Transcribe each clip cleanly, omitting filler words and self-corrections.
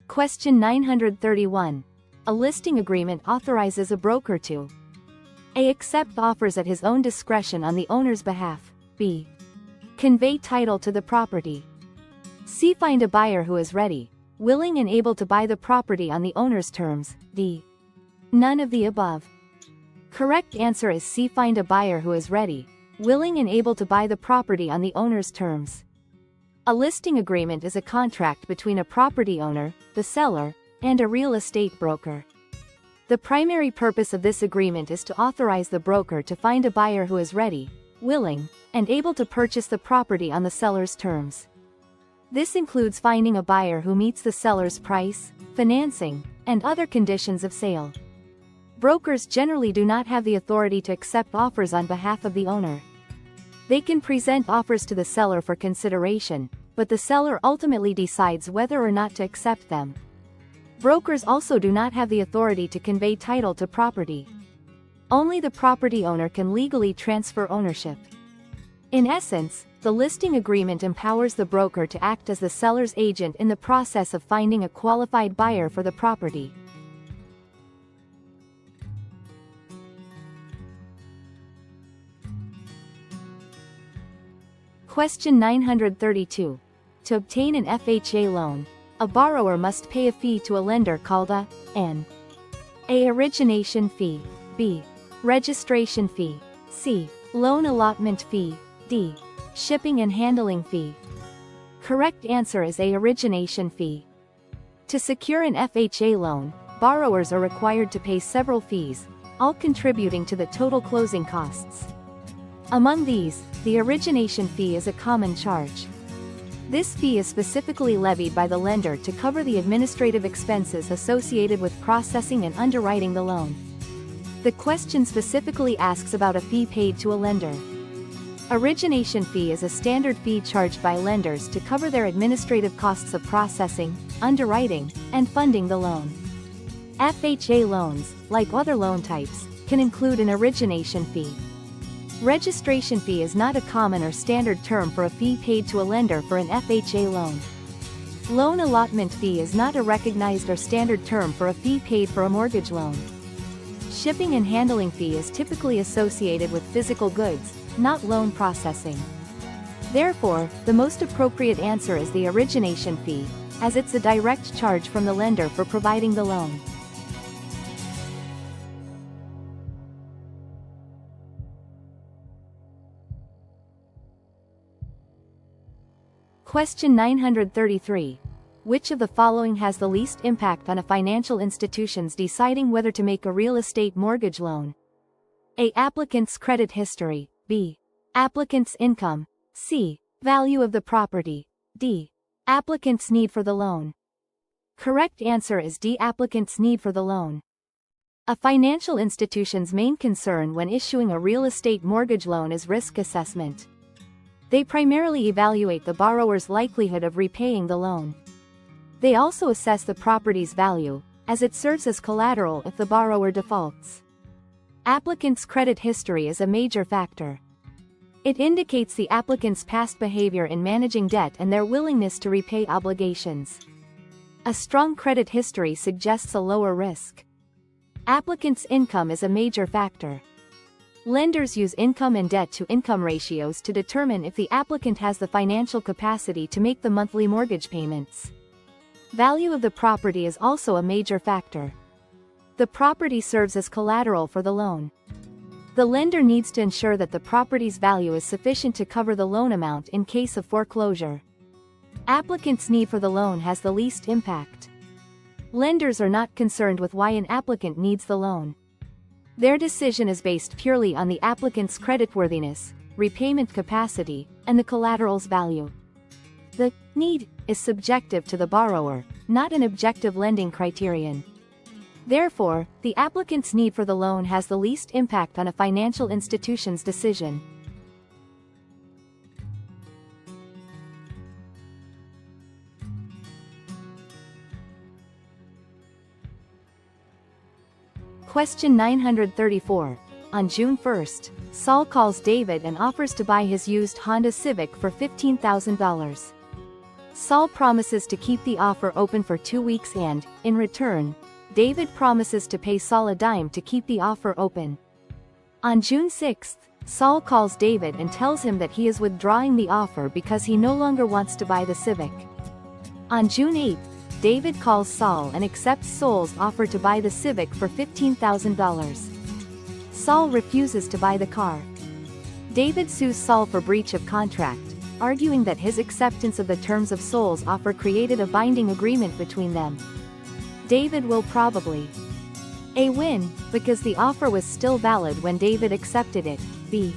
Question 931. A listing agreement authorizes a broker to A. Accept offers at his own discretion on the owner's behalf. B. Convey title to the property. C. Find a buyer who is ready, willing and able to buy the property on the owner's terms. D. None of the above. Correct answer is C. Find a buyer who is ready, willing and able to buy the property on the owner's terms. A listing agreement is a contract between a property owner, the seller, and a real estate broker. The primary purpose of this agreement is to authorize the broker to find a buyer who is ready, willing, and able to purchase the property on the seller's terms. This includes finding a buyer who meets the seller's price, financing, and other conditions of sale. Brokers generally do not have the authority to accept offers on behalf of the owner. They can present offers to the seller for consideration, but the seller ultimately decides whether or not to accept them. Brokers also do not have the authority to convey title to property. Only the property owner can legally transfer ownership. In essence, the listing agreement empowers the broker to act as the seller's agent in the process of finding a qualified buyer for the property. Question 932. To obtain an FHA loan, a borrower must pay a fee to a lender called an A. Origination fee. B. Registration fee. C. Loan allotment fee. D. Shipping and handling fee. Correct answer is A. Origination fee. To secure an FHA loan, borrowers are required to pay several fees, all contributing to the total closing costs. Among these, the origination fee is a common charge. This fee is specifically levied by the lender to cover the administrative expenses associated with processing and underwriting the loan. The question specifically asks about a fee paid to a lender. Origination fee is a standard fee charged by lenders to cover their administrative costs of processing, underwriting, and funding the loan. FHA loans, like other loan types, can include an origination fee. Registration fee is not a common or standard term for a fee paid to a lender for an FHA loan. Loan allotment fee is not a recognized or standard term for a fee paid for a mortgage loan. Shipping and handling fee is typically associated with physical goods, not loan processing. Therefore, the most appropriate answer is the origination fee, as it's a direct charge from the lender for providing the loan. Question 933. Which of the following has the least impact on a financial institution's deciding whether to make a real estate mortgage loan? A. Applicant's credit history. B. Applicant's income. C. Value of the property. D. Applicant's need for the loan. Correct answer is D. Applicant's need for the loan. A financial institution's main concern when issuing a real estate mortgage loan is risk assessment. They primarily evaluate the borrower's likelihood of repaying the loan. They also assess the property's value, as it serves as collateral if the borrower defaults. Applicant's credit history is a major factor. It indicates the applicant's past behavior in managing debt and their willingness to repay obligations. A strong credit history suggests a lower risk. Applicant's income is a major factor. Lenders use income and debt-to-income ratios to determine if the applicant has the financial capacity to make the monthly mortgage payments. Value of the property is also a major factor. The property serves as collateral for the loan. The lender needs to ensure that the property's value is sufficient to cover the loan amount in case of foreclosure. Applicant's need for the loan has the least impact. Lenders are not concerned with why an applicant needs the loan. Their decision is based purely on the applicant's creditworthiness, repayment capacity, and the collateral's value. The need is subjective to the borrower, not an objective lending criterion. Therefore, the applicant's need for the loan has the least impact on a financial institution's decision. Question 934. On June 1st, Saul calls David and offers to buy his used Honda Civic for $15,000. Saul promises to keep the offer open for 2 weeks and, in return, David promises to pay Saul a dime to keep the offer open. On June 6, Saul calls David and tells him that he is withdrawing the offer because he no longer wants to buy the Civic. On June 8, David calls Saul and accepts Saul's offer to buy the Civic for $15,000. Saul refuses to buy the car. David sues Saul for breach of contract, arguing that his acceptance of the terms of Saul's offer created a binding agreement between them. David will probably A. Win, because the offer was still valid when David accepted it, B.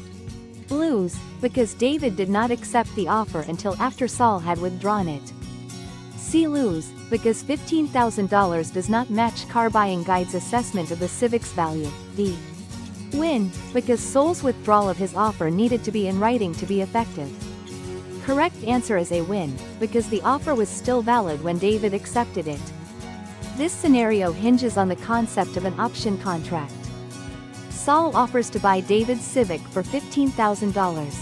Lose, because David did not accept the offer until after Saul had withdrawn it. C. Lose, because $15,000 does not match Car Buying Guide's assessment of the Civic's value. D. Win, because Saul's withdrawal of his offer needed to be in writing to be effective. Correct answer is A. Win, because the offer was still valid when David accepted it. This scenario hinges on the concept of an option contract. Saul offers to buy David's Civic for $15,000.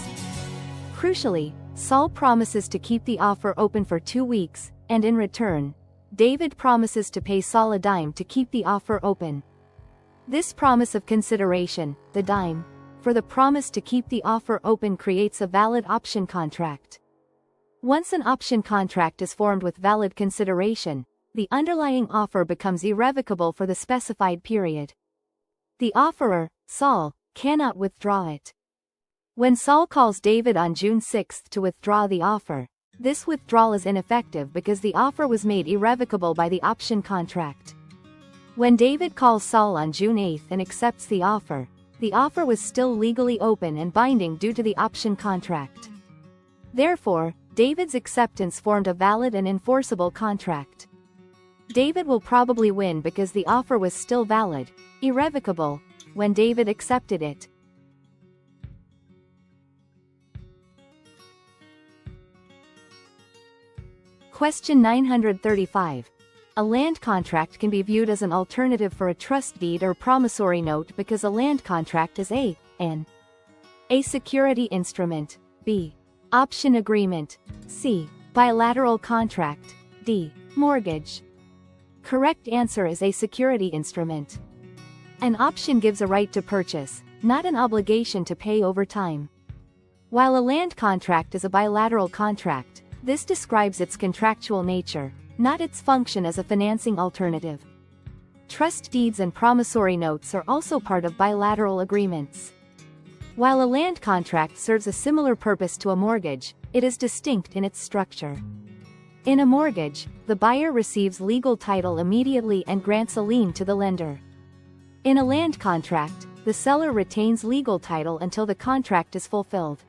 Crucially, Saul promises to keep the offer open for 2 weeks, and in return, David promises to pay Saul a dime to keep the offer open. This promise of consideration, the dime, for the promise to keep the offer open creates a valid option contract. Once an option contract is formed with valid consideration, the underlying offer becomes irrevocable for the specified period. The offerer, Saul, cannot withdraw it. When Saul calls David on June 6 to withdraw the offer, this withdrawal is ineffective because the offer was made irrevocable by the option contract. When David calls Saul on June 8 and accepts the offer was still legally open and binding due to the option contract. Therefore, David's acceptance formed a valid and enforceable contract. David will probably win because the offer was still valid, irrevocable, when David accepted it. Question 935. A land contract can be viewed as an alternative for a trust deed or promissory note because a land contract is A. Security instrument, B. Option agreement, C. Bilateral contract, D. Mortgage. Correct answer is a security instrument. An option gives a right to purchase, not an obligation to pay over time. While a land contract is a bilateral contract, this describes its contractual nature, not its function as a financing alternative. Trust deeds and promissory notes are also part of bilateral agreements. While a land contract serves a similar purpose to a mortgage, it is distinct in its structure. In a mortgage, the buyer receives legal title immediately and grants a lien to the lender. In a land contract, the seller retains legal title until the contract is fulfilled.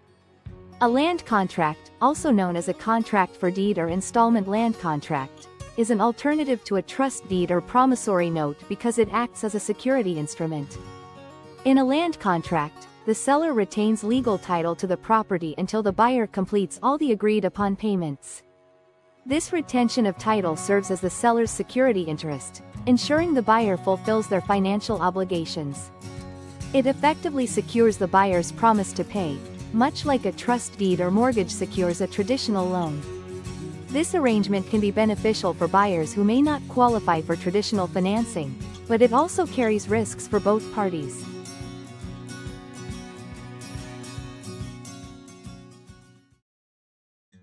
A land contract, also known as a contract for deed or installment land contract, is an alternative to a trust deed or promissory note because it acts as a security instrument. In a land contract, the seller retains legal title to the property until the buyer completes all the agreed-upon payments. This retention of title serves as the seller's security interest, ensuring the buyer fulfills their financial obligations. It effectively secures the buyer's promise to pay, much like a trust deed or mortgage secures a traditional loan. This arrangement can be beneficial for buyers who may not qualify for traditional financing, but it also carries risks for both parties.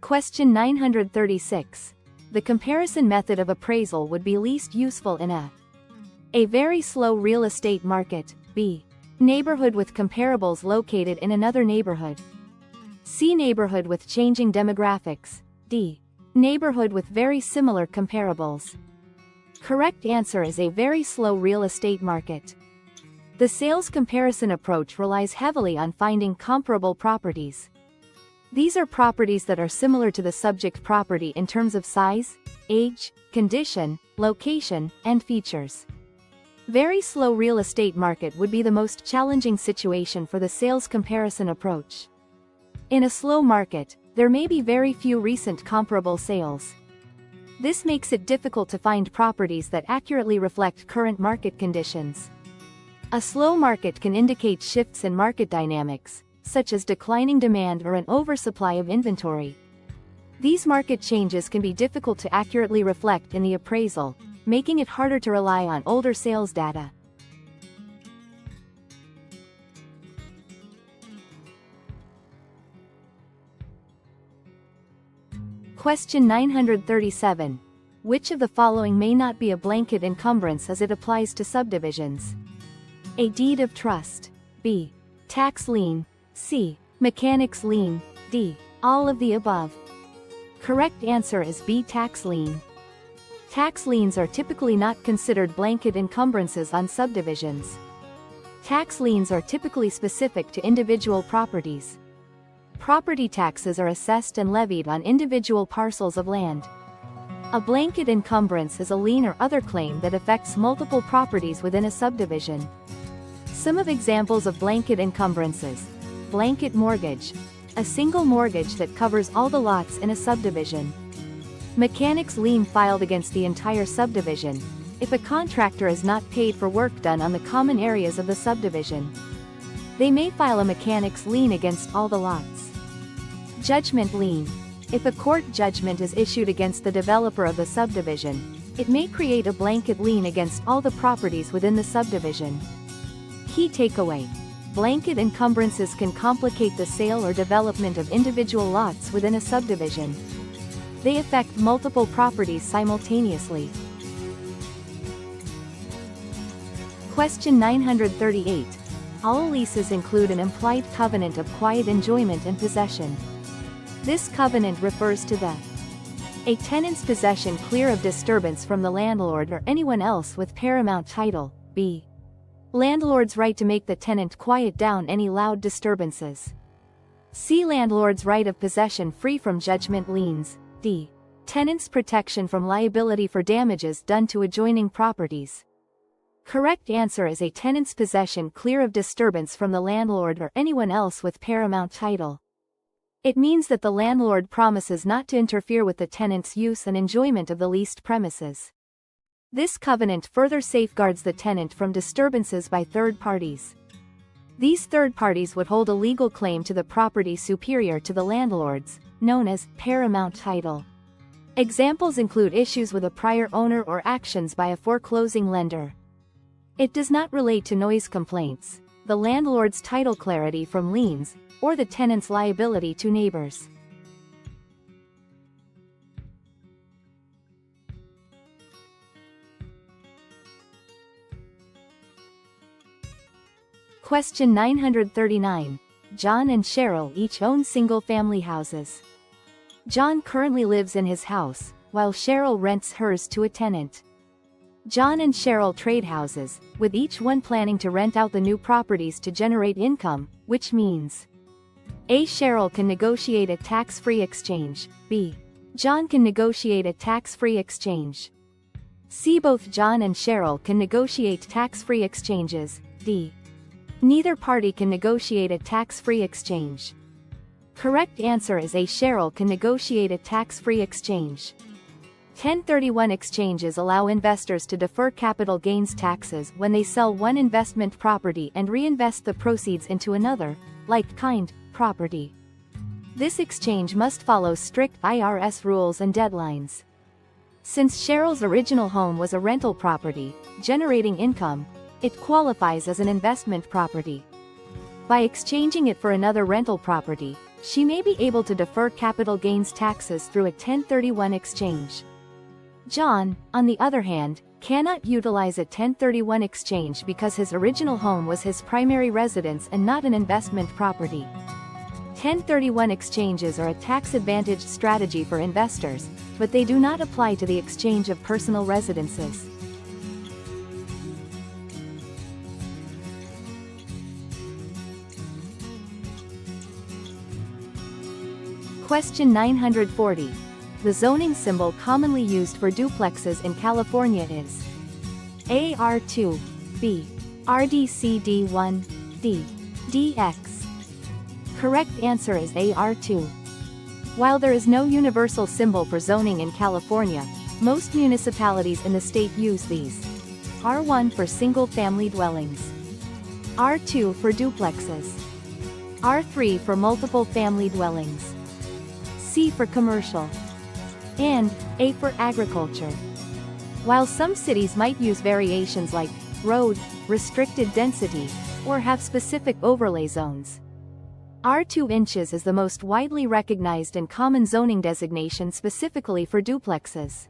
Question 936. The comparison method of appraisal would be least useful in A very slow real estate market, B. Neighborhood with comparables located in another neighborhood, C. Neighborhood with changing demographics, D. Neighborhood with very similar comparables. Correct answer is a very slow real estate market. The sales comparison approach relies heavily on finding comparable properties. These are properties that are similar to the subject property in terms of size, age, condition, location, and features. Very slow real estate market would be the most challenging situation for the sales comparison approach. In a slow market, there may be very few recent comparable sales. This makes it difficult to find properties that accurately reflect current market conditions. A slow market can indicate shifts in market dynamics, such as declining demand or an oversupply of inventory. These market changes can be difficult to accurately reflect in the appraisal, making it harder to rely on older sales data. Question 937. Which of the following may not be a blanket encumbrance as it applies to subdivisions? A deed of trust. B. Tax lien. C. Mechanics lien. D. All of the above. Correct answer is B. Tax lien. Tax liens are typically not considered blanket encumbrances on subdivisions. Tax liens are typically specific to individual properties. Property taxes are assessed and levied on individual parcels of land. A blanket encumbrance is a lien or other claim that affects multiple properties within a subdivision. Some of examples of blanket encumbrances: blanket mortgage, a single mortgage that covers all the lots in a subdivision. Mechanics lien filed against the entire subdivision, if a contractor is not paid for work done on the common areas of the subdivision. They may file a mechanics lien against all the lots. Judgment lien. If a court judgment is issued against the developer of the subdivision, it may create a blanket lien against all the properties within the subdivision. Key takeaway: blanket encumbrances can complicate the sale or development of individual lots within a subdivision. They affect multiple properties simultaneously. Question 938. All leases include an implied covenant of quiet enjoyment and possession. This covenant refers to a tenant's possession clear of disturbance from the landlord or anyone else with paramount title. B. Landlord's right to make the tenant quiet down any loud disturbances. C. Landlord's right of possession free from judgment liens. D. Tenant's protection from liability for damages done to adjoining properties. Correct answer is a tenant's possession clear of disturbance from the landlord or anyone else with paramount title. It means that the landlord promises not to interfere with the tenant's use and enjoyment of the leased premises. This covenant further safeguards the tenant from disturbances by third parties. These third parties would hold a legal claim to the property superior to the landlord's, known as paramount title. Examples include issues with a prior owner or actions by a foreclosing lender. It does not relate to noise complaints, the landlord's title clarity from liens, or the tenant's liability to neighbors. Question 939. John and Cheryl each own single-family houses. John currently lives in his house, while Cheryl rents hers to a tenant. John and Cheryl trade houses, with each one planning to rent out the new properties to generate income, which means A. Cheryl can negotiate a tax-free exchange. B. John can negotiate a tax-free exchange. C. Both John and Cheryl can negotiate tax-free exchanges. D. Neither party can negotiate a tax-free exchange. Correct answer is A. Cheryl can negotiate a tax-free exchange. 1031 exchanges allow investors to defer capital gains taxes when they sell one investment property and reinvest the proceeds into another, like-kind, property. This exchange must follow strict IRS rules and deadlines. Since Cheryl's original home was a rental property, generating income, it qualifies as an investment property. By exchanging it for another rental property, she may be able to defer capital gains taxes through a 1031 exchange. John, on the other hand, cannot utilize a 1031 exchange because his original home was his primary residence and not an investment property. 1031 exchanges are a tax-advantaged strategy for investors, but they do not apply to the exchange of personal residences. Question 940. The zoning symbol commonly used for duplexes in California is A. R2, B. RDCD1, D. DX. Correct answer is A. R2. While there is no universal symbol for zoning in California, most municipalities in the state use these. R1 for single-family dwellings, R2 for duplexes, R3 for multiple family dwellings, C for commercial, and A for agriculture. While some cities might use variations like road, restricted density, or have specific overlay zones, R2 inches is the most widely recognized and common zoning designation specifically for duplexes.